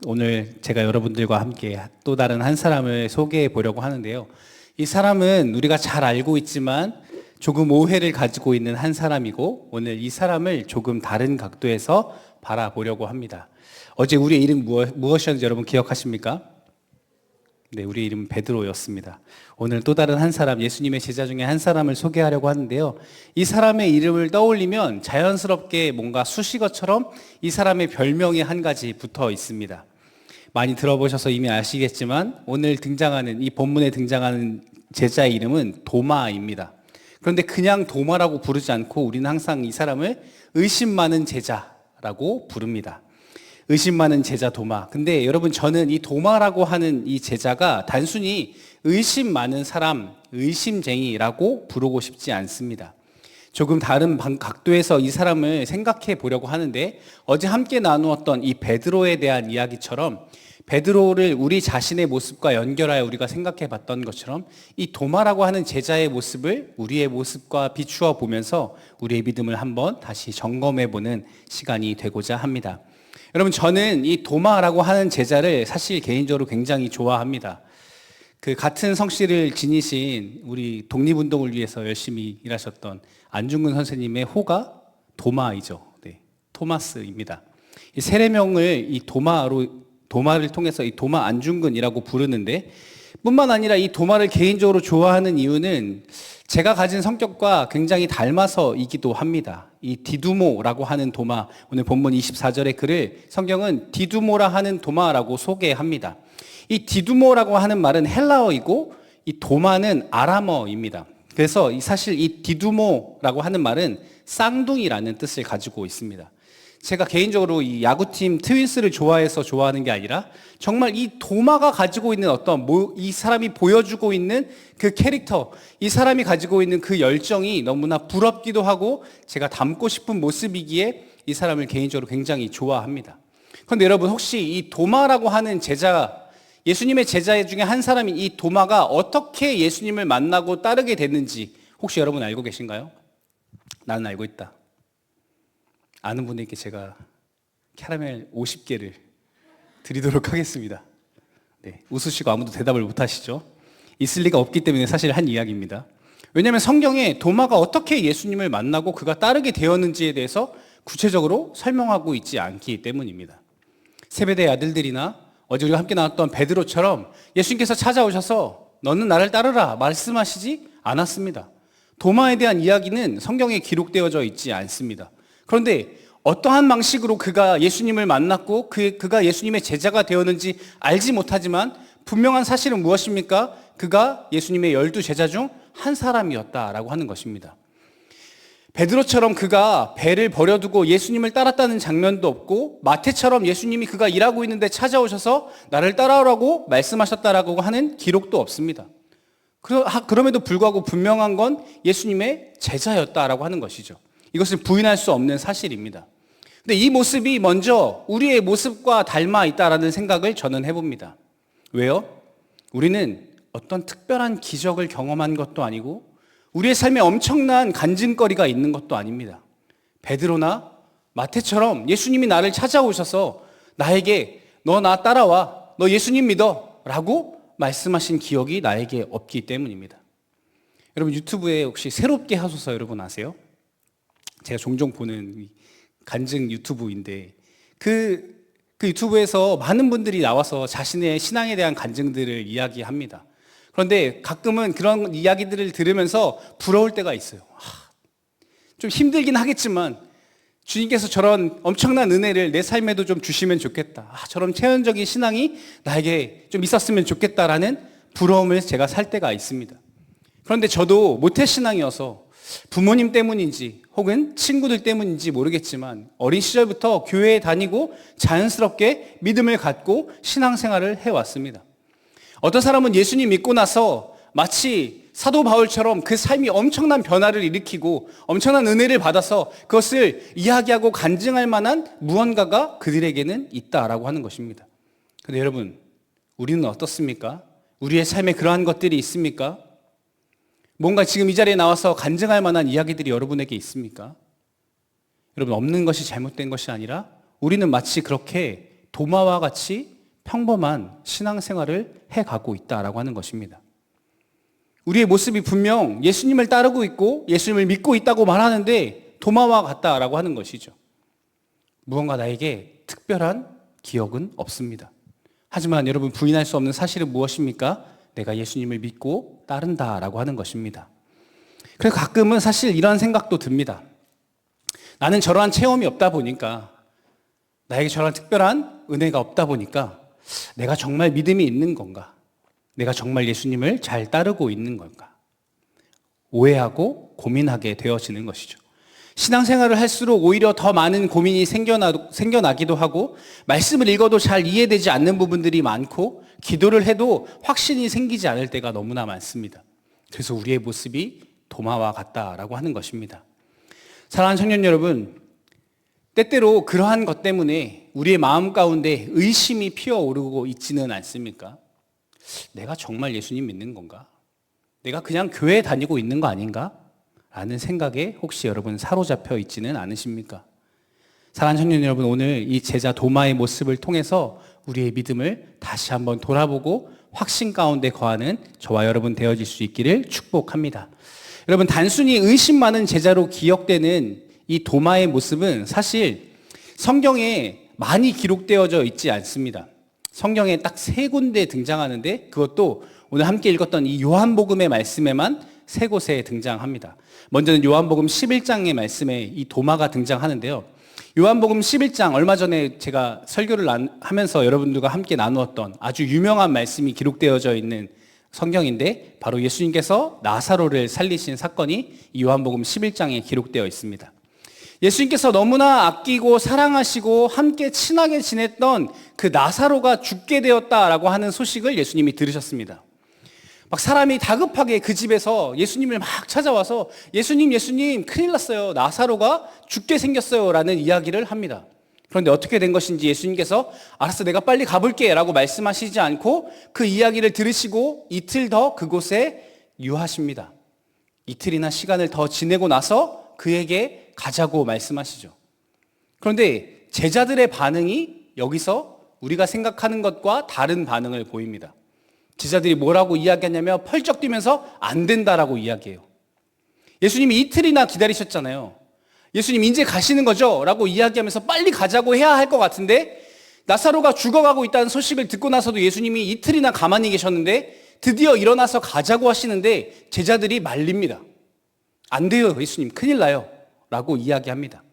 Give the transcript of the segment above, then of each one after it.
오늘 제가 여러분들과 함께 또 다른 한 사람을 소개해 보려고 하는데요. 이 사람은 우리가 잘 알고 있지만 조금 오해를 가지고 있는 한 사람이고, 오늘 이 사람을 조금 다른 각도에서 바라보려고 합니다. 어제 우리의 이름 무엇이었는지 여러분 기억하십니까? 네, 우리의 이름은 베드로였습니다. 오늘 또 다른 한 사람, 예수님의 제자 중에 한 사람을 소개하려고 하는데요. 이 사람의 이름을 떠올리면 자연스럽게 뭔가 수식어처럼 이 사람의 별명이 한 가지 붙어 있습니다. 많이 들어보셔서 이미 아시겠지만 오늘 등장하는, 이 본문에 등장하는 제자의 이름은 도마입니다. 그런데 그냥 도마라고 부르지 않고 우리는 항상 이 사람을 의심 많은 제자라고 부릅니다. 의심 많은 제자 도마. 근데 여러분, 저는 이 도마라고 하는 이 제자가 단순히 의심 많은 사람, 의심쟁이라고 부르고 싶지 않습니다. 조금 다른 각도에서 이 사람을 생각해 보려고 하는데, 어제 함께 나누었던 이 베드로에 대한 이야기처럼 베드로를 우리 자신의 모습과 연결하여 우리가 생각해 봤던 것처럼 이 도마라고 하는 제자의 모습을 우리의 모습과 비추어 보면서 우리의 믿음을 한번 다시 점검해 보는 시간이 되고자 합니다. 여러분, 저는 이 도마라고 하는 제자를 사실 개인적으로 굉장히 좋아합니다. 그 같은 성씨를 지니신 우리 독립운동을 위해서 열심히 일하셨던 안중근 선생님의 호가 도마이죠. 네, 토마스입니다. 이 세례명을 이 도마를 통해서 이 도마 안중근이라고 부르는데, 뿐만 아니라 이 도마를 개인적으로 좋아하는 이유는 제가 가진 성격과 굉장히 닮아서이기도 합니다. 이 디두모라고 하는 도마, 오늘 본문 24절의 글을 성경은 디두모라 하는 도마라고 소개합니다. 이 디두모라고 하는 말은 헬라어이고 이 도마는 아람어입니다. 그래서 사실 이 디두모라고 하는 말은 쌍둥이라는 뜻을 가지고 있습니다. 제가 개인적으로 이 야구팀 트윈스를 좋아해서 좋아하는 게 아니라 정말 이 도마가 가지고 있는 어떤 이 사람이 보여주고 있는 그 캐릭터, 이 사람이 가지고 있는 그 열정이 너무나 부럽기도 하고 제가 닮고 싶은 모습이기에 이 사람을 개인적으로 굉장히 좋아합니다. 그런데 여러분, 혹시 이 도마라고 하는 제자, 예수님의 제자 중에 한 사람인 이 도마가 어떻게 예수님을 만나고 따르게 됐는지 혹시 여러분 알고 계신가요? 나는 알고 있다. 아는 분에게 제가 캐러멜 50개를 드리도록 하겠습니다. 네, 웃으시고 아무도 대답을 못 하시죠? 있을 리가 없기 때문에 사실 한 이야기입니다. 왜냐하면 성경에 도마가 어떻게 예수님을 만나고 그가 따르게 되었는지에 대해서 구체적으로 설명하고 있지 않기 때문입니다. 세베대의 아들들이나 어제 우리가 함께 나왔던 베드로처럼 예수님께서 찾아오셔서 너는 나를 따르라 말씀하시지 않았습니다. 도마에 대한 이야기는 성경에 기록되어져 있지 않습니다. 그런데 어떠한 방식으로 그가 예수님을 만났고 그가 예수님의 제자가 되었는지 알지 못하지만 분명한 사실은 무엇입니까? 그가 예수님의 12 제자 중 한 사람이었다라고 하는 것입니다. 베드로처럼 그가 배를 버려두고 예수님을 따랐다는 장면도 없고, 마태처럼 예수님이 그가 일하고 있는데 찾아오셔서 나를 따라오라고 말씀하셨다라고 하는 기록도 없습니다. 그럼에도 불구하고 분명한 건 예수님의 제자였다라고 하는 것이죠. 이것을 부인할 수 없는 사실입니다. 근데 이 모습이 먼저 우리의 모습과 닮아 있다라는 생각을 저는 해봅니다. 왜요? 우리는 어떤 특별한 기적을 경험한 것도 아니고 우리의 삶에 엄청난 간증거리가 있는 것도 아닙니다. 베드로나 마태처럼 예수님이 나를 찾아오셔서 나에게 너 나 따라와, 너 예수님 믿어 라고 말씀하신 기억이 나에게 없기 때문입니다. 여러분, 유튜브에 혹시 새롭게 하소서 여러분 아세요? 제가 종종 보는 간증 유튜브인데 그 유튜브에서 많은 분들이 나와서 자신의 신앙에 대한 간증들을 이야기합니다. 그런데 가끔은 그런 이야기들을 들으면서 부러울 때가 있어요. 좀 힘들긴 하겠지만 주님께서 저런 엄청난 은혜를 내 삶에도 좀 주시면 좋겠다. 저런 체험적인 신앙이 나에게 좀 있었으면 좋겠다라는 부러움을 제가 살 때가 있습니다. 그런데 저도 모태신앙이어서 부모님 때문인지 혹은 친구들 때문인지 모르겠지만 어린 시절부터 교회에 다니고 자연스럽게 믿음을 갖고 신앙생활을 해왔습니다. 어떤 사람은 예수님 믿고 나서 마치 사도 바울처럼 그 삶이 엄청난 변화를 일으키고 엄청난 은혜를 받아서 그것을 이야기하고 간증할 만한 무언가가 그들에게는 있다라고 하는 것입니다. 그런데 여러분, 우리는 어떻습니까? 우리의 삶에 그러한 것들이 있습니까? 뭔가 지금 이 자리에 나와서 간증할 만한 이야기들이 여러분에게 있습니까? 여러분, 없는 것이 잘못된 것이 아니라 우리는 마치 그렇게 도마와 같이 평범한 신앙생활을 해가고 있다라고 하는 것입니다. 우리의 모습이 분명 예수님을 따르고 있고 예수님을 믿고 있다고 말하는데 도마와 같다라고 하는 것이죠. 무언가 나에게 특별한 기억은 없습니다. 하지만 여러분, 부인할 수 없는 사실은 무엇입니까? 내가 예수님을 믿고 따른다라고 하는 것입니다. 그래서 가끔은 사실 이런 생각도 듭니다. 나는 저러한 체험이 없다 보니까, 나에게 저러한 특별한 은혜가 없다 보니까 내가 정말 믿음이 있는 건가? 내가 정말 예수님을 잘 따르고 있는 건가? 오해하고 고민하게 되어지는 것이죠. 신앙생활을 할수록 오히려 더 많은 고민이 생겨나기도 하고, 말씀을 읽어도 잘 이해되지 않는 부분들이 많고, 기도를 해도 확신이 생기지 않을 때가 너무나 많습니다. 그래서 우리의 모습이 도마와 같다라고 하는 것입니다. 사랑하는 청년 여러분, 때때로 그러한 것 때문에 우리의 마음 가운데 의심이 피어오르고 있지는 않습니까? 내가 정말 예수님 믿는 건가? 내가 그냥 교회 다니고 있는 거 아닌가? 라는 생각에 혹시 여러분 사로잡혀 있지는 않으십니까? 사랑하는 청년 여러분, 오늘 이 제자 도마의 모습을 통해서 우리의 믿음을 다시 한번 돌아보고 확신 가운데 거하는 저와 여러분 되어질 수 있기를 축복합니다. 여러분, 단순히 의심 많은 제자로 기억되는 이 도마의 모습은 사실 성경에 많이 기록되어져 있지 않습니다. 성경에 딱 3군데 등장하는데, 그것도 오늘 함께 읽었던 이 요한복음의 말씀에만 3곳에 등장합니다. 먼저는 요한복음 11장의 말씀에 이 도마가 등장하는데요. 요한복음 11장, 얼마 전에 제가 설교를 하면서 여러분들과 함께 나누었던 아주 유명한 말씀이 기록되어져 있는 성경인데, 바로 예수님께서 나사로를 살리신 사건이 이 요한복음 11장에 기록되어 있습니다. 예수님께서 너무나 아끼고 사랑하시고 함께 친하게 지냈던 그 나사로가 죽게 되었다라고 하는 소식을 예수님이 들으셨습니다. 막 사람이 다급하게 그 집에서 예수님을 막 찾아와서 예수님 큰일 났어요. 나사로가 죽게 생겼어요. 라는 이야기를 합니다. 그런데 어떻게 된 것인지 예수님께서 알았어, 내가 빨리 가볼게 라고 말씀하시지 않고 그 이야기를 들으시고 이틀 더 그곳에 유하십니다. 이틀이나 시간을 더 지내고 나서 그에게 가자고 말씀하시죠. 그런데 제자들의 반응이 여기서 우리가 생각하는 것과 다른 반응을 보입니다. 제자들이 뭐라고 이야기하냐면 펄쩍 뛰면서 안 된다라고 이야기해요. 예수님이 이틀이나 기다리셨잖아요. 예수님 이제 가시는 거죠? 라고 이야기하면서 빨리 가자고 해야 할 것 같은데, 나사로가 죽어가고 있다는 소식을 듣고 나서도 예수님이 이틀이나 가만히 계셨는데 드디어 일어나서 가자고 하시는데 제자들이 말립니다. 안 돼요, 예수님 큰일 나요 라고 이야기합니다.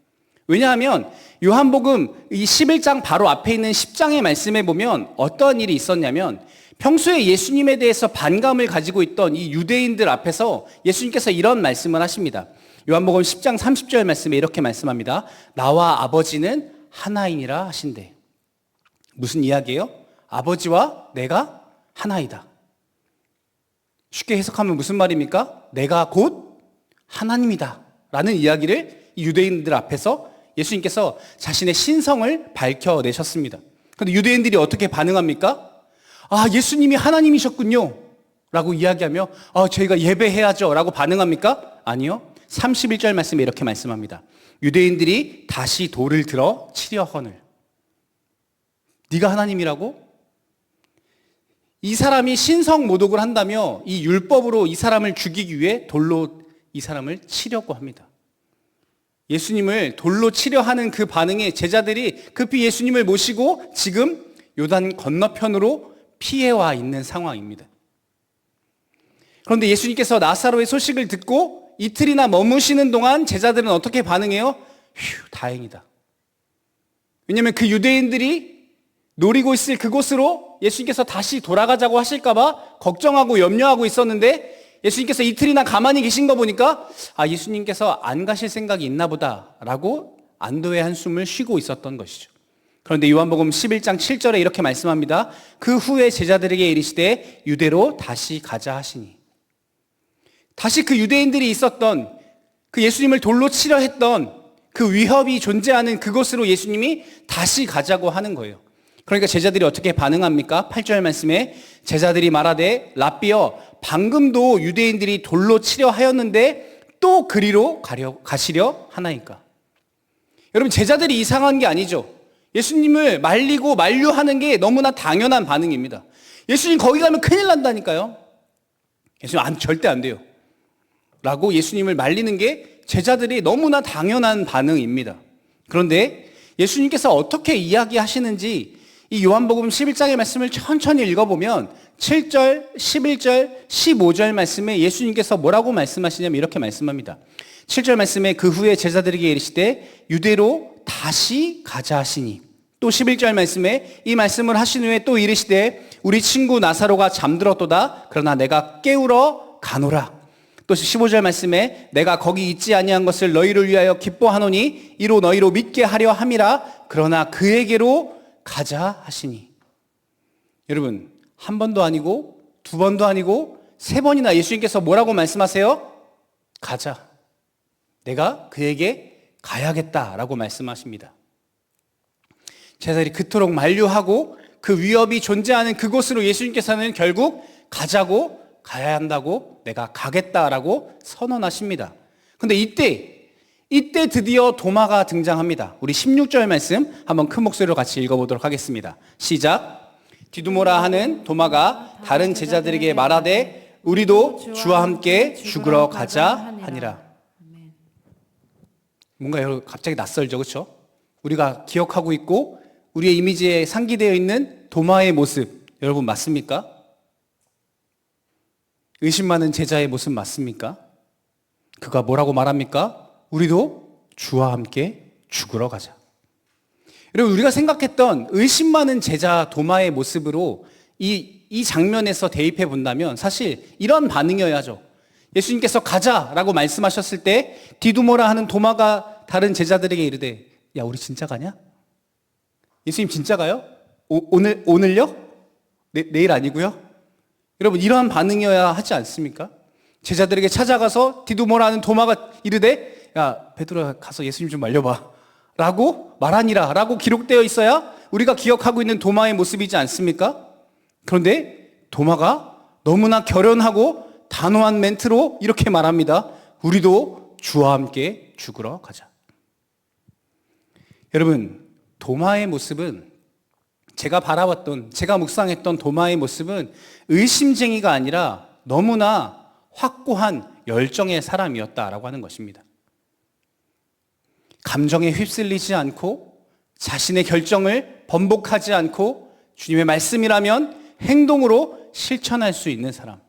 왜냐하면 요한복음 이 11장 바로 앞에 있는 10장의 말씀에 보면 어떠한 일이 있었냐면, 평소에 예수님에 대해서 반감을 가지고 있던 이 유대인들 앞에서 예수님께서 이런 말씀을 하십니다. 요한복음 10장 30절 말씀에 이렇게 말씀합니다. 나와 아버지는 하나이니라 하신대. 무슨 이야기예요? 아버지와 내가 하나이다. 쉽게 해석하면 무슨 말입니까? 내가 곧 하나님이다 라는 이야기를 유대인들 앞에서 예수님께서 자신의 신성을 밝혀내셨습니다. 그런데 유대인들이 어떻게 반응합니까? 아, 예수님이 하나님이셨군요 라고 이야기하며 저희가 예배해야죠 라고 반응합니까? 아니요. 31절 말씀에 이렇게 말씀합니다. 유대인들이 다시 돌을 들어 치려 허늘. 네가 하나님이라고? 이 사람이 신성 모독을 한다며 이 율법으로 이 사람을 죽이기 위해 돌로 이 사람을 치려고 합니다. 예수님을 돌로 치려 하는 그 반응에 제자들이 급히 예수님을 모시고 지금 요단 건너편으로 피해와 있는 상황입니다. 그런데 예수님께서 나사로의 소식을 듣고 이틀이나 머무시는 동안 제자들은 어떻게 반응해요? 휴, 다행이다. 왜냐하면 그 유대인들이 노리고 있을 그곳으로 예수님께서 다시 돌아가자고 하실까봐 걱정하고 염려하고 있었는데, 예수님께서 이틀이나 가만히 계신 거 보니까 예수님께서 안 가실 생각이 있나 보다라고 안도의 한숨을 쉬고 있었던 것이죠. 그런데 요한복음 11장 7절에 이렇게 말씀합니다. 그 후에 제자들에게 이르시되 유대로 다시 가자 하시니. 다시 그 유대인들이 있었던, 그 예수님을 돌로 치려 했던 그 위협이 존재하는 그곳으로 예수님이 다시 가자고 하는 거예요. 그러니까 제자들이 어떻게 반응합니까? 8절 말씀에 제자들이 말하되 랍비여, 방금도 유대인들이 돌로 치려 하였는데 또 그리로 가시려 하나이까. 여러분, 제자들이 이상한 게 아니죠. 예수님을 말리고 만류하는 게 너무나 당연한 반응입니다. 예수님 거기 가면 큰일 난다니까요. 예수님 절대 안 돼요. 라고 예수님을 말리는 게 제자들이 너무나 당연한 반응입니다. 그런데 예수님께서 어떻게 이야기하시는지 이 요한복음 11장의 말씀을 천천히 읽어보면 7절, 11절, 15절 말씀에 예수님께서 뭐라고 말씀하시냐면 이렇게 말씀합니다. 7절 말씀에 그 후에 제자들에게 이르시되 유대로 다시 가자 하시니, 또 11절 말씀에 이 말씀을 하신 후에 또 이르시되 우리 친구 나사로가 잠들었도다 그러나 내가 깨우러 가노라. 또 15절 말씀에 내가 거기 있지 아니한 것을 너희를 위하여 기뻐하노니 이로 너희로 믿게 하려 함이라. 그러나 그에게로 가자 하시니. 여러분, 한 번도 아니고 두 번도 아니고 세 번이나 예수님께서 뭐라고 말씀하세요? 가자. 내가 그에게 가야겠다라고 말씀하십니다. 제자들이 그토록 만류하고 그 위협이 존재하는 그곳으로 예수님께서는 결국 가자고, 가야 한다고, 내가 가겠다라고 선언하십니다. 근데 이때 드디어 도마가 등장합니다. 우리 16절 말씀 한번 큰 목소리로 같이 읽어보도록 하겠습니다. 시작. 디두모라 하는 도마가 다른 제자들에게 말하되 우리도 주와 함께 죽으러 가자 하니라. 뭔가 여러분 갑자기 낯설죠, 그렇죠? 우리가 기억하고 있고 우리의 이미지에 상기되어 있는 도마의 모습, 여러분 맞습니까? 의심 많은 제자의 모습 맞습니까? 그가 뭐라고 말합니까? 우리도 주와 함께 죽으러 가자. 여러분, 우리가 생각했던 의심 많은 제자 도마의 모습으로 이 장면에서 대입해 본다면 사실 이런 반응이어야죠. 예수님께서 가자라고 말씀하셨을 때 디두모라 하는 도마가 다른 제자들에게 이르되 야, 우리 진짜 가냐? 예수님 진짜 가요? 오늘요? 내일 아니고요? 여러분, 이러한 반응이어야 하지 않습니까? 제자들에게 찾아가서 디두모라는 도마가 이르되 야, 베드로야 가서 예수님 좀 말려봐 라고 말하니라 라고 기록되어 있어야 우리가 기억하고 있는 도마의 모습이지 않습니까? 그런데 도마가 너무나 결연하고 단호한 멘트로 이렇게 말합니다. 우리도 주와 함께 죽으러 가자. 여러분, 도마의 모습은 제가 바라봤던, 제가 묵상했던 도마의 모습은 의심쟁이가 아니라 너무나 확고한 열정의 사람이었다라고 하는 것입니다. 감정에 휩쓸리지 않고 자신의 결정을 번복하지 않고 주님의 말씀이라면 행동으로 실천할 수 있는 사람,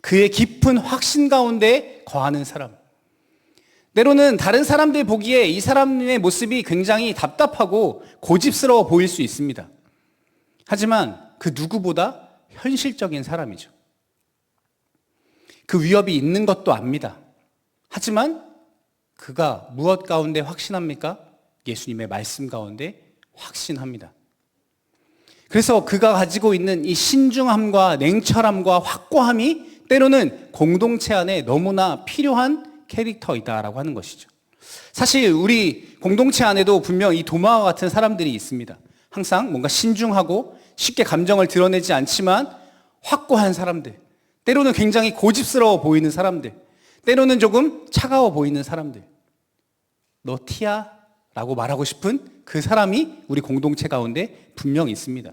그의 깊은 확신 가운데 거하는 사람. 때로는 다른 사람들 보기에 이 사람의 모습이 굉장히 답답하고 고집스러워 보일 수 있습니다. 하지만 그 누구보다 현실적인 사람이죠. 그 위협이 있는 것도 압니다. 하지만 그가 무엇 가운데 확신합니까? 예수님의 말씀 가운데 확신합니다. 그래서 그가 가지고 있는 이 신중함과 냉철함과 확고함이 때로는 공동체 안에 너무나 필요한 캐릭터이다라고 하는 것이죠. 사실 우리 공동체 안에도 분명 이 도마와 같은 사람들이 있습니다. 항상 뭔가 신중하고 쉽게 감정을 드러내지 않지만 확고한 사람들, 때로는 굉장히 고집스러워 보이는 사람들, 때로는 조금 차가워 보이는 사람들. 너 티야? 라고 말하고 싶은 그 사람이 우리 공동체 가운데 분명 있습니다.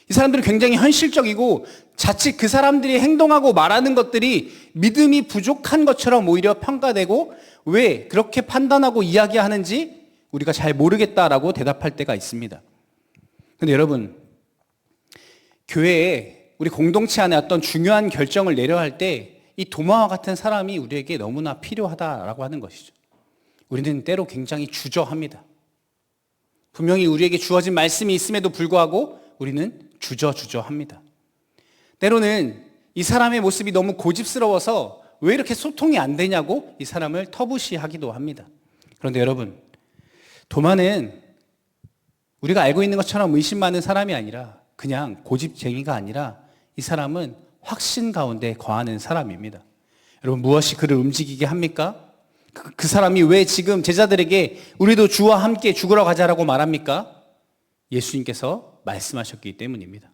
이 사람들은 굉장히 현실적이고 자칫 그 사람들이 행동하고 말하는 것들이 믿음이 부족한 것처럼 오히려 평가되고 왜 그렇게 판단하고 이야기하는지 우리가 잘 모르겠다라고 대답할 때가 있습니다. 근데 여러분, 교회에 우리 공동체 안에 어떤 중요한 결정을 내려야 할 때 이 도마와 같은 사람이 우리에게 너무나 필요하다라고 하는 것이죠. 우리는 때로 굉장히 주저합니다. 분명히 우리에게 주어진 말씀이 있음에도 불구하고 우리는 주저합니다. 때로는 이 사람의 모습이 너무 고집스러워서 왜 이렇게 소통이 안 되냐고 이 사람을 터부시하기도 합니다. 그런데 여러분, 도마는 우리가 알고 있는 것처럼 의심 많은 사람이 아니라 그냥 고집쟁이가 아니라 이 사람은 확신 가운데 거하는 사람입니다. 여러분, 무엇이 그를 움직이게 합니까? 그 사람이 왜 지금 제자들에게 우리도 주와 함께 죽으러 가자라고 말합니까? 예수님께서 말씀하셨기 때문입니다.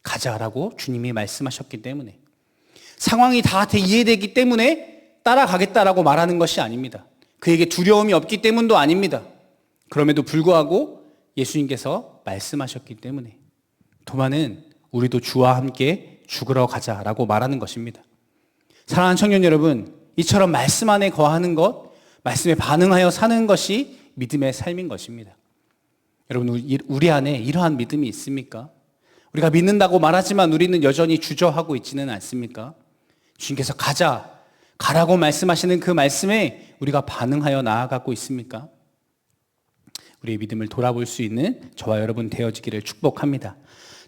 가자라고 주님이 말씀하셨기 때문에, 상황이 다 이해되기 때문에 따라가겠다라고 말하는 것이 아닙니다. 그에게 두려움이 없기 때문도 아닙니다. 그럼에도 불구하고 예수님께서 말씀하셨기 때문에 도마는 우리도 주와 함께 죽으러 가자라고 말하는 것입니다. 사랑하는 청년 여러분, 이처럼 말씀 안에 거하는 것, 말씀에 반응하여 사는 것이 믿음의 삶인 것입니다. 여러분, 우리 안에 이러한 믿음이 있습니까? 우리가 믿는다고 말하지만 우리는 여전히 주저하고 있지는 않습니까? 주님께서 가라고 말씀하시는 그 말씀에 우리가 반응하여 나아가고 있습니까? 우리의 믿음을 돌아볼 수 있는 저와 여러분 되어지기를 축복합니다.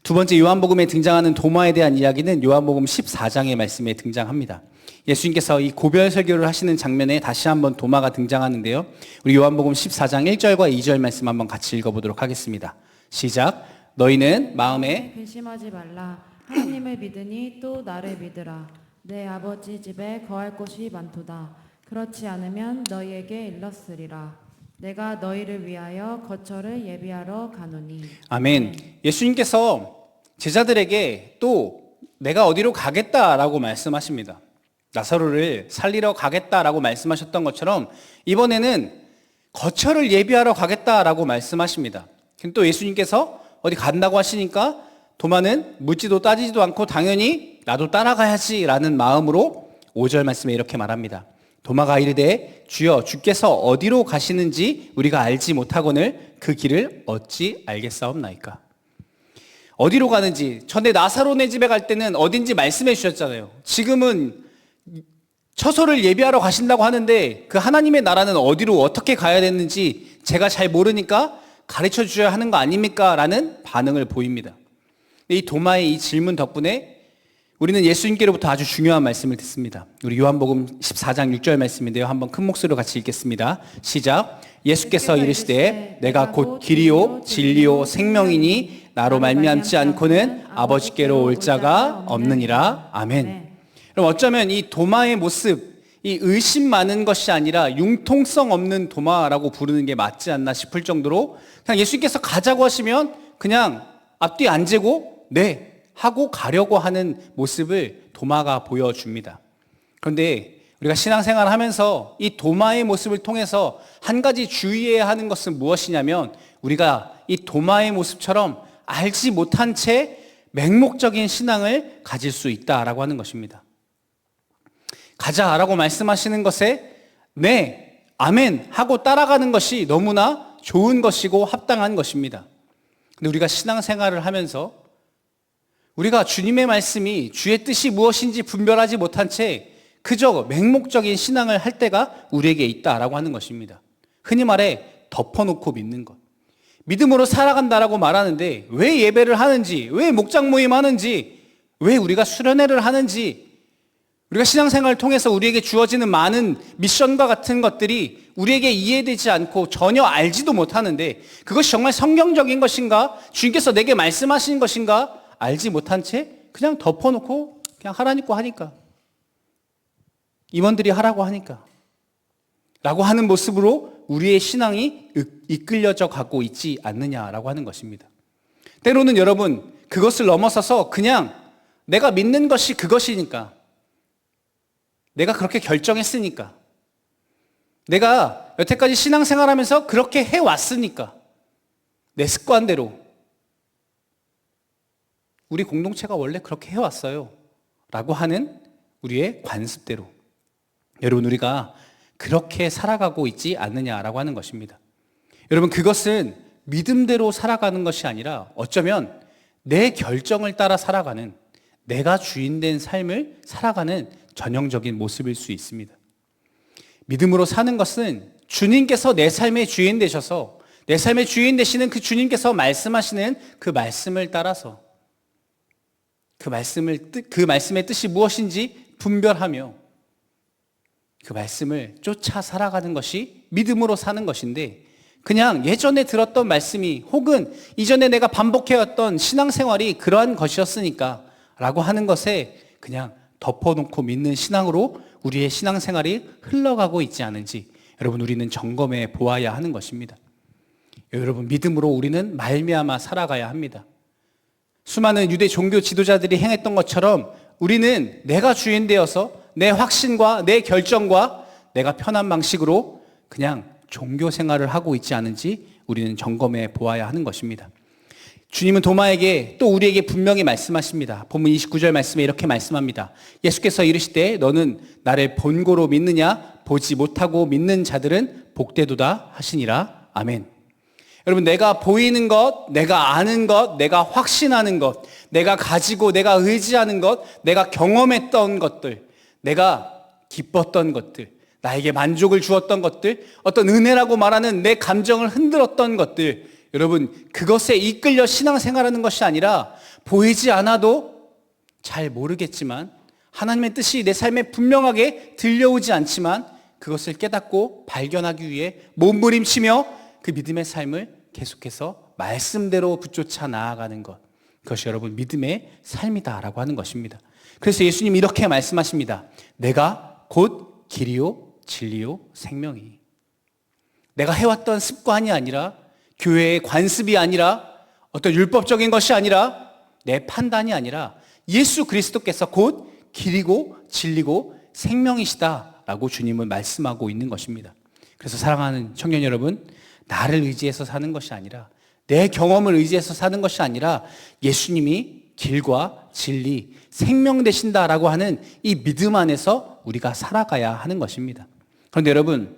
두 번째, 요한복음에 등장하는 도마에 대한 이야기는 요한복음 14장의 말씀에 등장합니다. 예수님께서 이 고별 설교를 하시는 장면에 다시 한번 도마가 등장하는데요. 우리 요한복음 14장 1절과 2절 말씀 한번 같이 읽어보도록 하겠습니다. 시작. 너희는 마음에 근심하지 말라. 하나님을 믿으니 또 나를 믿으라. 내 아버지 집에 거할 곳이 많도다. 그렇지 않으면 너희에게 일렀으리라. 내가 너희를 위하여 거처를 예비하러 가노니. 아멘. 예수님께서 제자들에게 또 내가 어디로 가겠다라고 말씀하십니다. 나사로를 살리러 가겠다라고 말씀하셨던 것처럼 이번에는 거처를 예비하러 가겠다라고 말씀하십니다. 또 예수님께서 어디 간다고 하시니까 도마는 묻지도 따지지도 않고 당연히 나도 따라가야지라는 마음으로 5절 말씀에 이렇게 말합니다. 도마가 이르되 주여 주께서 어디로 가시는지 우리가 알지 못하거늘 그 길을 어찌 알겠사옵나이까. 어디로 가는지, 전에 나사로네 집에 갈 때는 어딘지 말씀해 주셨잖아요. 지금은 처소를 예비하러 가신다고 하는데 그 하나님의 나라는 어디로 어떻게 가야 되는지 제가 잘 모르니까 가르쳐 주셔야 하는 거 아닙니까? 라는 반응을 보입니다. 이 도마의 이 질문 덕분에 우리는 예수님께로부터 아주 중요한 말씀을 듣습니다. 우리 요한복음 14장 6절 말씀인데요. 한번 큰 목소리로 같이 읽겠습니다. 시작. 예수께서 이르시되 내가 곧 길이요 진리요 생명이니 나로 말미암지 않고는 아버지께로 올 자가 없느니라. 아멘. 그럼 어쩌면 이 도마의 모습, 이 의심 많은 것이 아니라 융통성 없는 도마라고 부르는 게 맞지 않나 싶을 정도로 그냥 예수님께서 가자고 하시면 그냥 앞뒤 안 재고 네 하고 가려고 하는 모습을 도마가 보여줍니다. 그런데 우리가 신앙생활을 하면서 이 도마의 모습을 통해서 한 가지 주의해야 하는 것은 무엇이냐면 우리가 이 도마의 모습처럼 알지 못한 채 맹목적인 신앙을 가질 수 있다라고 하는 것입니다. 가자라고 말씀하시는 것에 네, 아멘 하고 따라가는 것이 너무나 좋은 것이고 합당한 것입니다. 근데 우리가 신앙생활을 하면서 우리가 주님의 말씀이 주의 뜻이 무엇인지 분별하지 못한 채 그저 맹목적인 신앙을 할 때가 우리에게 있다라고 하는 것입니다. 흔히 말해 덮어놓고 믿는 것. 믿음으로 살아간다라고 말하는데 왜 예배를 하는지, 왜 목장 모임 하는지, 왜 우리가 수련회를 하는지, 우리가 신앙생활을 통해서 우리에게 주어지는 많은 미션과 같은 것들이 우리에게 이해되지 않고 전혀 알지도 못하는데 그것이 정말 성경적인 것인가? 주님께서 내게 말씀하신 것인가? 알지 못한 채 그냥 덮어놓고 그냥 하라니까 하니까, 임원들이 하라고 하니까 라고 하는 모습으로 우리의 신앙이 이끌려져 가고 있지 않느냐라고 하는 것입니다. 때로는 여러분 그것을 넘어서서 그냥 내가 믿는 것이 그것이니까, 내가 그렇게 결정했으니까, 내가 여태까지 신앙생활하면서 그렇게 해왔으니까, 내 습관대로 우리 공동체가 원래 그렇게 해왔어요 라고 하는 우리의 관습대로 여러분 우리가 그렇게 살아가고 있지 않느냐라고 하는 것입니다. 여러분 그것은 믿음대로 살아가는 것이 아니라 어쩌면 내 결정을 따라 살아가는, 내가 주인된 삶을 살아가는 전형적인 모습일 수 있습니다. 믿음으로 사는 것은 주님께서 내 삶의 주인 되셔서 내 삶의 주인 되시는 그 주님께서 말씀하시는 그 말씀을 따라서 그 말씀의 뜻이 무엇인지 분별하며 그 말씀을 쫓아 살아가는 것이 믿음으로 사는 것인데 그냥 예전에 들었던 말씀이 혹은 이전에 내가 반복해왔던 신앙생활이 그러한 것이었으니까 라고 하는 것에 그냥 덮어놓고 믿는 신앙으로 우리의 신앙생활이 흘러가고 있지 않은지 여러분 우리는 점검해 보아야 하는 것입니다. 여러분 믿음으로 우리는 말미암아 살아가야 합니다. 수많은 유대 종교 지도자들이 행했던 것처럼 우리는 내가 주인 되어서 내 확신과 내 결정과 내가 편한 방식으로 그냥 종교 생활을 하고 있지 않은지 우리는 점검해 보아야 하는 것입니다. 주님은 도마에게 또 우리에게 분명히 말씀하십니다. 본문 29절 말씀에 이렇게 말씀합니다. 예수께서 이르시되 너는 나를 본고로 믿느냐? 보지 못하고 믿는 자들은 복되도다 하시니라. 아멘. 여러분, 내가 보이는 것, 내가 아는 것, 내가 확신하는 것, 내가 가지고 내가 의지하는 것, 내가 경험했던 것들, 내가 기뻤던 것들, 나에게 만족을 주었던 것들, 어떤 은혜라고 말하는 내 감정을 흔들었던 것들, 여러분, 그것에 이끌려 신앙생활하는 것이 아니라 보이지 않아도 잘 모르겠지만 하나님의 뜻이 내 삶에 분명하게 들려오지 않지만 그것을 깨닫고 발견하기 위해 몸부림치며 그 믿음의 삶을 계속해서 말씀대로 붙쫓아 나아가는 것, 그것이 여러분 믿음의 삶이다라고 하는 것입니다. 그래서 예수님이 이렇게 말씀하십니다. 내가 곧 길이요 진리요 생명이. 내가 해왔던 습관이 아니라 교회의 관습이 아니라 어떤 율법적인 것이 아니라 내 판단이 아니라 예수 그리스도께서 곧 길이고 진리고 생명이시다라고 주님은 말씀하고 있는 것입니다. 그래서 사랑하는 청년 여러분, 나를 의지해서 사는 것이 아니라 내 경험을 의지해서 사는 것이 아니라 예수님이 길과 진리, 생명 되신다라고 하는 이 믿음 안에서 우리가 살아가야 하는 것입니다. 그런데 여러분,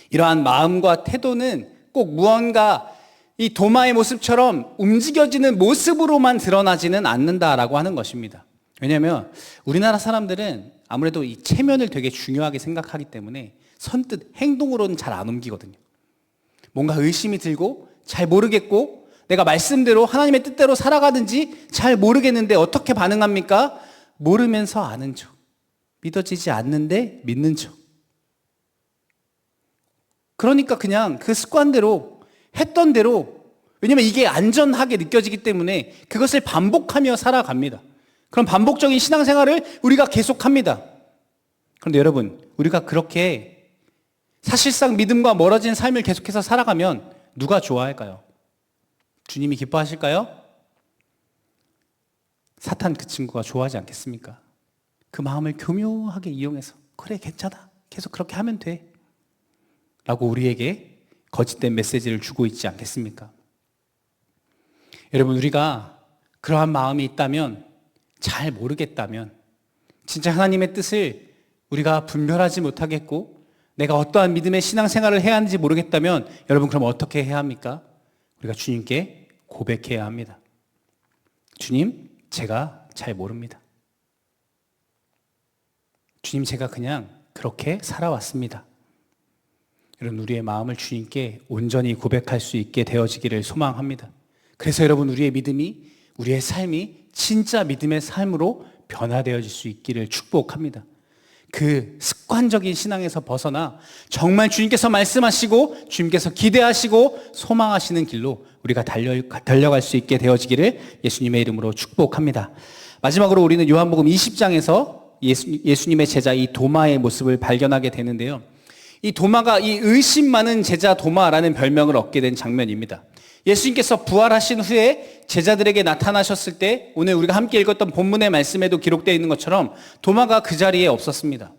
이러한 마음과 태도는 꼭 무언가 이 도마의 모습처럼 움직여지는 모습으로만 드러나지는 않는다라고 하는 것입니다. 왜냐하면 우리나라 사람들은 아무래도 이 체면을 되게 중요하게 생각하기 때문에 선뜻 행동으로는 잘 안 옮기거든요. 뭔가 의심이 들고 잘 모르겠고 내가 말씀대로 하나님의 뜻대로 살아가든지 잘 모르겠는데 어떻게 반응합니까? 모르면서 아는 척, 믿어지지 않는데 믿는 척. 그러니까 그냥 그 습관대로 했던 대로, 왜냐면 이게 안전하게 느껴지기 때문에 그것을 반복하며 살아갑니다. 그럼 반복적인 신앙생활을 우리가 계속합니다. 그런데 여러분, 우리가 그렇게 사실상 믿음과 멀어진 삶을 계속해서 살아가면 누가 좋아할까요? 주님이 기뻐하실까요? 사탄 그 친구가 좋아하지 않겠습니까? 그 마음을 교묘하게 이용해서 그래 괜찮아, 계속 그렇게 하면 돼 라고 우리에게 거짓된 메시지를 주고 있지 않겠습니까? 여러분, 우리가 그러한 마음이 있다면, 잘 모르겠다면, 진짜 하나님의 뜻을 우리가 분별하지 못하겠고 내가 어떠한 믿음의 신앙생활을 해야 하는지 모르겠다면 여러분, 그럼 어떻게 해야 합니까? 우리가 주님께 고백해야 합니다. 주님, 제가 잘 모릅니다. 주님, 제가 그냥 그렇게 살아왔습니다. 여러분, 우리의 마음을 주님께 온전히 고백할 수 있게 되어지기를 소망합니다. 그래서 여러분, 우리의 믿음이, 우리의 삶이 진짜 믿음의 삶으로 변화되어질 수 있기를 축복합니다. 그 습관적인 신앙에서 벗어나 정말 주님께서 말씀하시고 주님께서 기대하시고 소망하시는 길로 우리가 달려갈 수 있게 되어지기를 예수님의 이름으로 축복합니다. 마지막으로 우리는 요한복음 20장에서 예수님의 제자 이 도마의 모습을 발견하게 되는데요. 이 도마가 이 의심 많은 제자 도마라는 별명을 얻게 된 장면입니다. 예수님께서 부활하신 후에 제자들에게 나타나셨을 때 오늘 우리가 함께 읽었던 본문의 말씀에도 기록되어 있는 것처럼 도마가 그 자리에 없었습니다.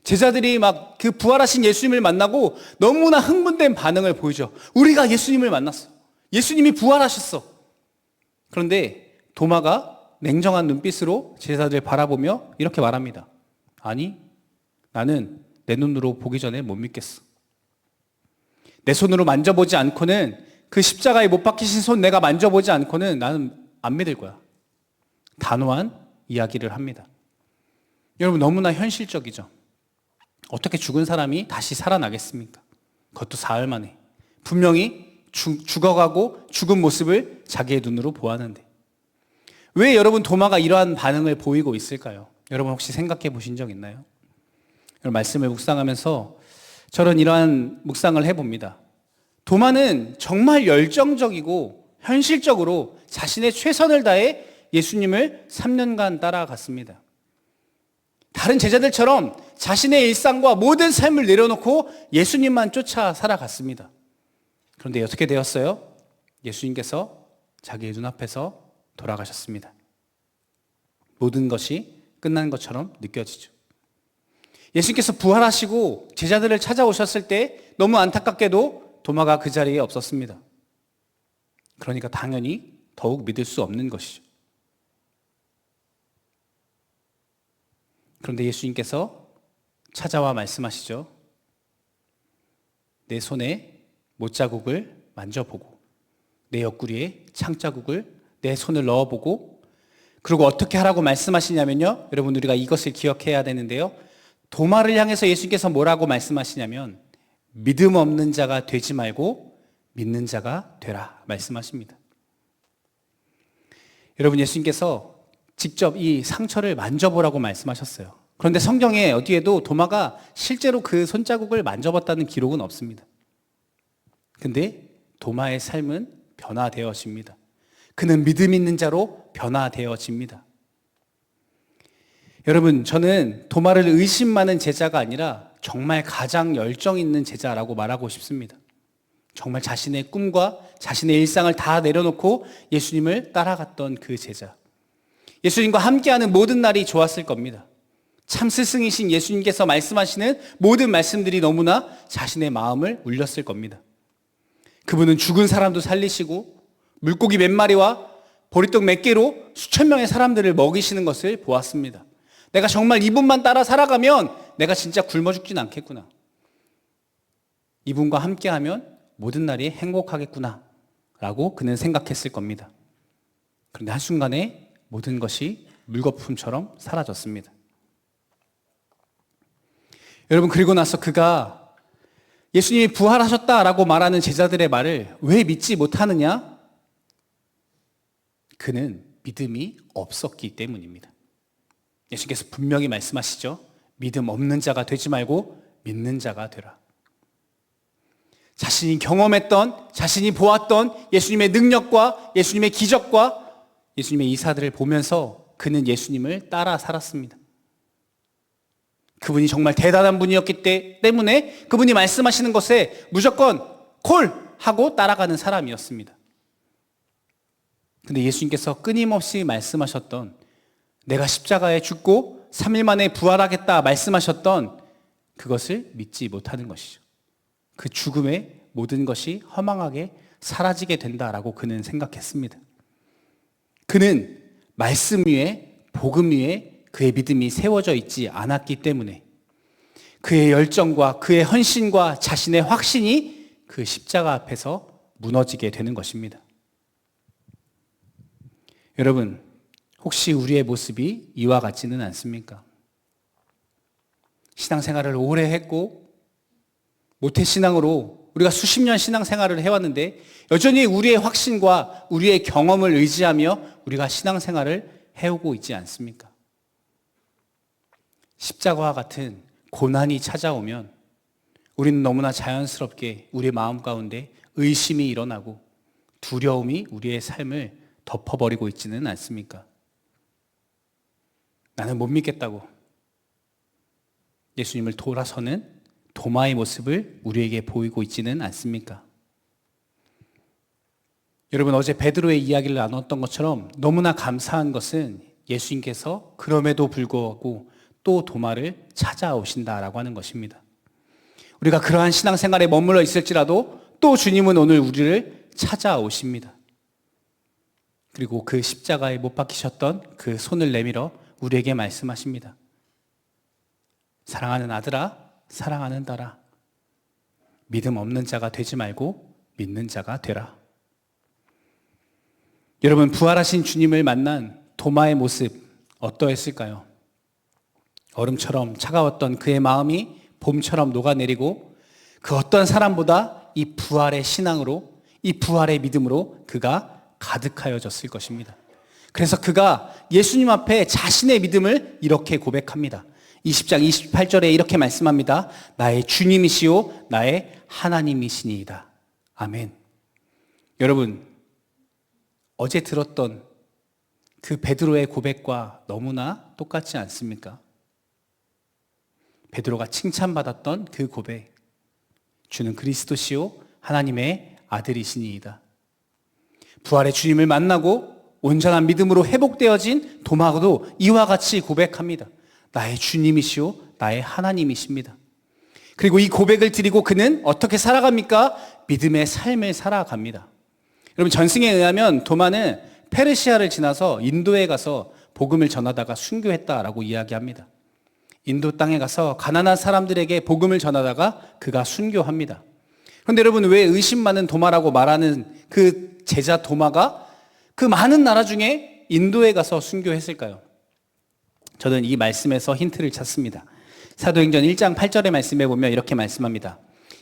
제자들이 막 그 부활하신 예수님을 만나고 너무나 흥분된 반응을 보이죠. 우리가 예수님을 만났어. 예수님이 부활하셨어. 그런데 도마가 냉정한 눈빛으로 제자들을 바라보며 이렇게 말합니다. 아니, 나는 내 눈으로 보기 전에 못 믿겠어. 내 손으로 만져보지 않고는, 그 십자가에 못 박히신 손 내가 만져보지 않고는 나는 안 믿을 거야. 단호한 이야기를 합니다. 여러분, 너무나 현실적이죠. 어떻게 죽은 사람이 다시 살아나겠습니까? 그것도 사흘 만에. 분명히 죽어가고 죽은 모습을 자기의 눈으로 보았는데 왜 여러분 도마가 이러한 반응을 보이고 있을까요? 여러분 혹시 생각해 보신 적 있나요? 여러분, 말씀을 묵상하면서 저는 이러한 묵상을 해봅니다. 도마는 정말 열정적이고 현실적으로 자신의 최선을 다해 예수님을 3년간 따라갔습니다. 다른 제자들처럼 자신의 일상과 모든 삶을 내려놓고 예수님만 쫓아 살아갔습니다. 그런데 어떻게 되었어요? 예수님께서 자기의 눈앞에서 돌아가셨습니다. 모든 것이 끝난 것처럼 느껴지죠. 예수님께서 부활하시고 제자들을 찾아오셨을 때 너무 안타깝게도 도마가 그 자리에 없었습니다. 그러니까 당연히 더욱 믿을 수 없는 것이죠. 그런데 예수님께서 찾아와 말씀하시죠. 내 손에 못자국을 만져보고 내 옆구리에 창자국을 내 손을 넣어보고, 그리고 어떻게 하라고 말씀하시냐면요, 여러분 우리가 이것을 기억해야 되는데요, 도마를 향해서 예수님께서 뭐라고 말씀하시냐면 믿음 없는 자가 되지 말고 믿는 자가 되라 말씀하십니다. 여러분, 예수님께서 직접 이 상처를 만져보라고 말씀하셨어요. 그런데 성경에 어디에도 도마가 실제로 그 손자국을 만져봤다는 기록은 없습니다. 근데 도마의 삶은 변화되어집니다. 그는 믿음 있는 자로 변화되어집니다. 여러분, 저는 도마를 의심하는 제자가 아니라 정말 가장 열정 있는 제자라고 말하고 싶습니다. 정말 자신의 꿈과 자신의 일상을 다 내려놓고 예수님을 따라갔던 그 제자. 예수님과 함께하는 모든 날이 좋았을 겁니다. 참 스승이신 예수님께서 말씀하시는 모든 말씀들이 너무나 자신의 마음을 울렸을 겁니다. 그분은 죽은 사람도 살리시고 물고기 몇 마리와 보리떡 몇 개로 수천 명의 사람들을 먹이시는 것을 보았습니다. 내가 정말 이분만 따라 살아가면 내가 진짜 굶어 죽진 않겠구나. 이분과 함께하면 모든 날이 행복하겠구나 라고 그는 생각했을 겁니다. 그런데 한순간에 모든 것이 물거품처럼 사라졌습니다. 여러분, 그리고 나서 그가 예수님이 부활하셨다라고 말하는 제자들의 말을 왜 믿지 못하느냐? 그는 믿음이 없었기 때문입니다. 예수님께서 분명히 말씀하시죠. 믿음 없는 자가 되지 말고 믿는 자가 되라. 자신이 경험했던, 자신이 보았던 예수님의 능력과 예수님의 기적과 예수님의 이사들을 보면서 그는 예수님을 따라 살았습니다. 그분이 정말 대단한 분이었기 때문에 그분이 말씀하시는 것에 무조건 콜! 하고 따라가는 사람이었습니다. 근데 예수님께서 끊임없이 말씀하셨던, 내가 십자가에 죽고 3일 만에 부활하겠다 말씀하셨던 그것을 믿지 못하는 것이죠. 그 죽음에 모든 것이 허망하게 사라지게 된다라고 그는 생각했습니다. 그는 말씀 위에, 복음 위에 그의 믿음이 세워져 있지 않았기 때문에 그의 열정과 그의 헌신과 자신의 확신이 그 십자가 앞에서 무너지게 되는 것입니다. 여러분, 혹시 우리의 모습이 이와 같지는 않습니까? 신앙생활을 오래 했고 모태신앙으로 우리가 수십 년 신앙생활을 해왔는데 여전히 우리의 확신과 우리의 경험을 의지하며 우리가 신앙생활을 해오고 있지 않습니까? 십자가와 같은 고난이 찾아오면 우리는 너무나 자연스럽게 우리의 마음 가운데 의심이 일어나고 두려움이 우리의 삶을 덮어버리고 있지는 않습니까? 나는 못 믿겠다고 예수님을 돌아서는 도마의 모습을 우리에게 보이고 있지는 않습니까? 여러분, 어제 베드로의 이야기를 나눴던 것처럼 너무나 감사한 것은 예수님께서 그럼에도 불구하고 또 도마를 찾아오신다라고 하는 것입니다. 우리가 그러한 신앙생활에 머물러 있을지라도 또 주님은 오늘 우리를 찾아오십니다. 그리고 그 십자가에 못 박히셨던 그 손을 내밀어 우리에게 말씀하십니다. 사랑하는 아들아, 사랑하는 딸아, 믿음 없는 자가 되지 말고 믿는 자가 되라. 여러분, 부활하신 주님을 만난 도마의 모습 어떠했을까요? 얼음처럼 차가웠던 그의 마음이 봄처럼 녹아내리고 그 어떤 사람보다 이 부활의 신앙으로, 이 부활의 믿음으로 그가 가득하여졌을 것입니다. 그래서 그가 예수님 앞에 자신의 믿음을 이렇게 고백합니다. 20장 28절에 이렇게 말씀합니다. 나의 주님이시요 나의 하나님이시니이다. 아멘. 여러분, 어제 들었던 그 베드로의 고백과 너무나 똑같지 않습니까? 베드로가 칭찬받았던 그 고백, 주는 그리스도시요 하나님의 아들이시니이다. 부활의 주님을 만나고 온전한 믿음으로 회복되어진 도마도 이와 같이 고백합니다. 나의 주님이시요 나의 하나님이십니다. 그리고 이 고백을 드리고 그는 어떻게 살아갑니까? 믿음의 삶을 살아갑니다. 여러분, 전승에 의하면 도마는 페르시아를 지나서 인도에 가서 복음을 전하다가 순교했다라고 이야기합니다. 인도 땅에 가서 가난한 사람들에게 복음을 전하다가 그가 순교합니다. 그런데 여러분, 왜 의심 많은 도마라고 말하는 그 제자 도마가 그 많은 나라 중에 인도에 가서 순교했을까요? 저는 이 말씀에서 힌트를 찾습니다. 사도행전 1장 8절의 말씀에 보면 이렇게 말씀합니다.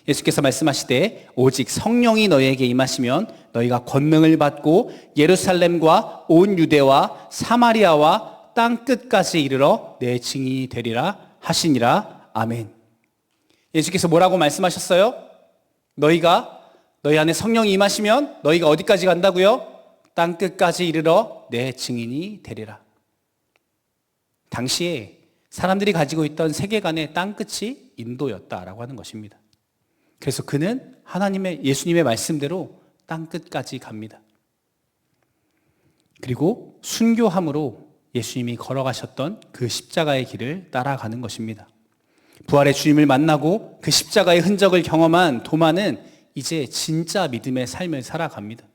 예수께서 말씀하시되 오직 성령이 너희에게 임하시면 너희가 권능을 받고 예루살렘과 온 유대와 사마리아와 땅 끝까지 이르러 내 증인이 되리라 하시니라. 아멘. 예수께서 뭐라고 말씀하셨어요? 너희 안에 성령이 임하시면 너희가 어디까지 간다고요? 땅 끝까지 이르러 내 증인이 되리라. 당시에 사람들이 가지고 있던 세계관의 땅 끝이 인도였다라고 하는 것입니다. 그래서 그는 예수님의 말씀대로 땅 끝까지 갑니다. 그리고 순교함으로 예수님이 걸어가셨던 그 십자가의 길을 따라가는 것입니다. 부활의 주님을 만나고 그 십자가의 흔적을 경험한 도마는 이제 진짜 믿음의 삶을 살아갑니다.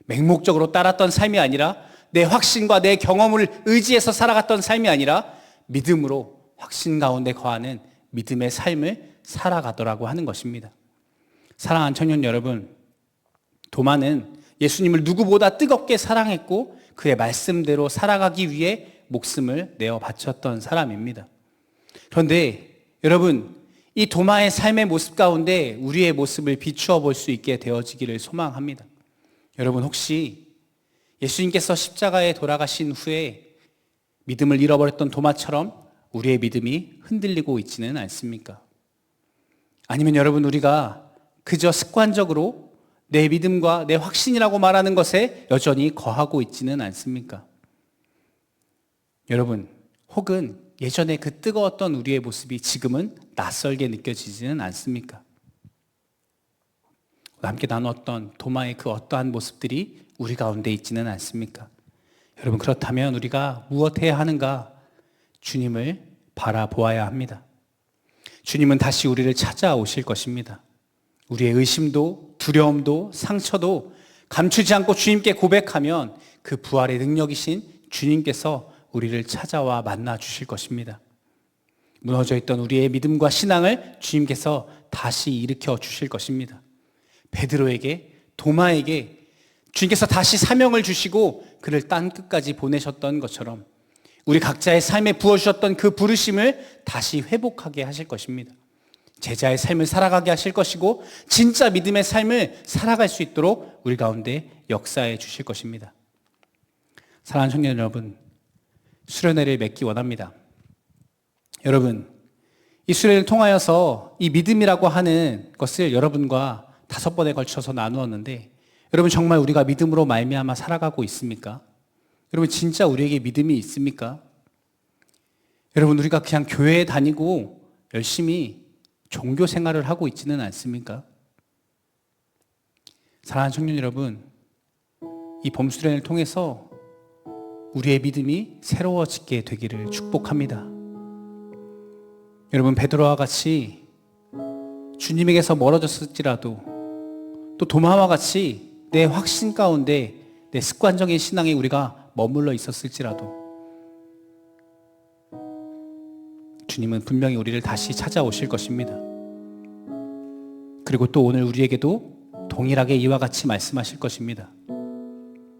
맹목적으로 따랐던 삶이 아니라, 내 확신과 내 경험을 의지해서 살아갔던 삶이 아니라 믿음으로 확신 가운데 거하는 믿음의 삶을 살아가더라고 하는 것입니다. 사랑하는 청년 여러분, 도마는 예수님을 누구보다 뜨겁게 사랑했고 그의 말씀대로 살아가기 위해 목숨을 내어 바쳤던 사람입니다. 그런데 여러분, 이 도마의 삶의 모습 가운데 우리의 모습을 비추어 볼 수 있게 되어지기를 소망합니다. 여러분, 혹시 예수님께서 십자가에 돌아가신 후에 믿음을 잃어버렸던 도마처럼 우리의 믿음이 흔들리고 있지는 않습니까? 아니면 여러분, 우리가 그저 습관적으로 내 믿음과 내 확신이라고 말하는 것에 여전히 거하고 있지는 않습니까? 여러분, 혹은 예전에 그 뜨거웠던 우리의 모습이 지금은 낯설게 느껴지지는 않습니까? 함께 나눴던 도마의 그 어떠한 모습들이 우리 가운데 있지는 않습니까? 여러분, 그렇다면 우리가 무엇해야 하는가? 주님을 바라보아야 합니다. 주님은 다시 우리를 찾아오실 것입니다. 우리의 의심도 두려움도 상처도 감추지 않고 주님께 고백하면 그 부활의 능력이신 주님께서 우리를 찾아와 만나 주실 것입니다. 무너져 있던 우리의 믿음과 신앙을 주님께서 다시 일으켜 주실 것입니다. 베드로에게, 도마에게 주님께서 다시 사명을 주시고 그를 땅 끝까지 보내셨던 것처럼 우리 각자의 삶에 부어주셨던 그 부르심을 다시 회복하게 하실 것입니다. 제자의 삶을 살아가게 하실 것이고 진짜 믿음의 삶을 살아갈 수 있도록 우리 가운데 역사해 주실 것입니다. 사랑하는 청년 여러분, 수련회를 맺기 원합니다. 여러분, 이 수련회를 통하여서 이 믿음이라고 하는 것을 여러분과 5번에 걸쳐서 나누었는데, 여러분, 정말 우리가 믿음으로 말미암아 살아가고 있습니까? 여러분, 진짜 우리에게 믿음이 있습니까? 여러분, 우리가 그냥 교회에 다니고 열심히 종교 생활을 하고 있지는 않습니까? 사랑하는 청년 여러분, 이 봄수련을 통해서 우리의 믿음이 새로워지게 되기를 축복합니다. 여러분, 베드로와 같이 주님에게서 멀어졌을지라도, 또 도마와 같이 내 확신 가운데 내 습관적인 신앙에 우리가 머물러 있었을지라도 주님은 분명히 우리를 다시 찾아오실 것입니다. 그리고 또 오늘 우리에게도 동일하게 이와 같이 말씀하실 것입니다.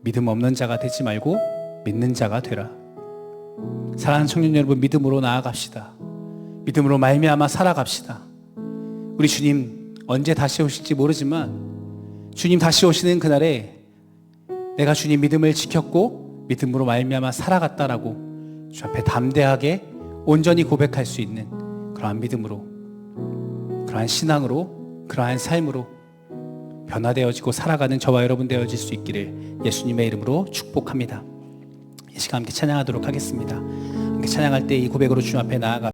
믿음 없는 자가 되지 말고 믿는 자가 되라. 사랑하는 청년 여러분, 믿음으로 나아갑시다. 믿음으로 말미암아 살아갑시다. 우리 주님 언제 다시 오실지 모르지만 주님 다시 오시는 그날에 내가 주님 믿음을 지켰고 믿음으로 말미암아 살아갔다라고 주 앞에 담대하게 온전히 고백할 수 있는 그러한 믿음으로, 그러한 신앙으로, 그러한 삶으로 변화되어지고 살아가는 저와 여러분 되어질 수 있기를 예수님의 이름으로 축복합니다. 이 시간 함께 찬양하도록 하겠습니다. 함께 찬양할 때 이 고백으로 주님 앞에 나아가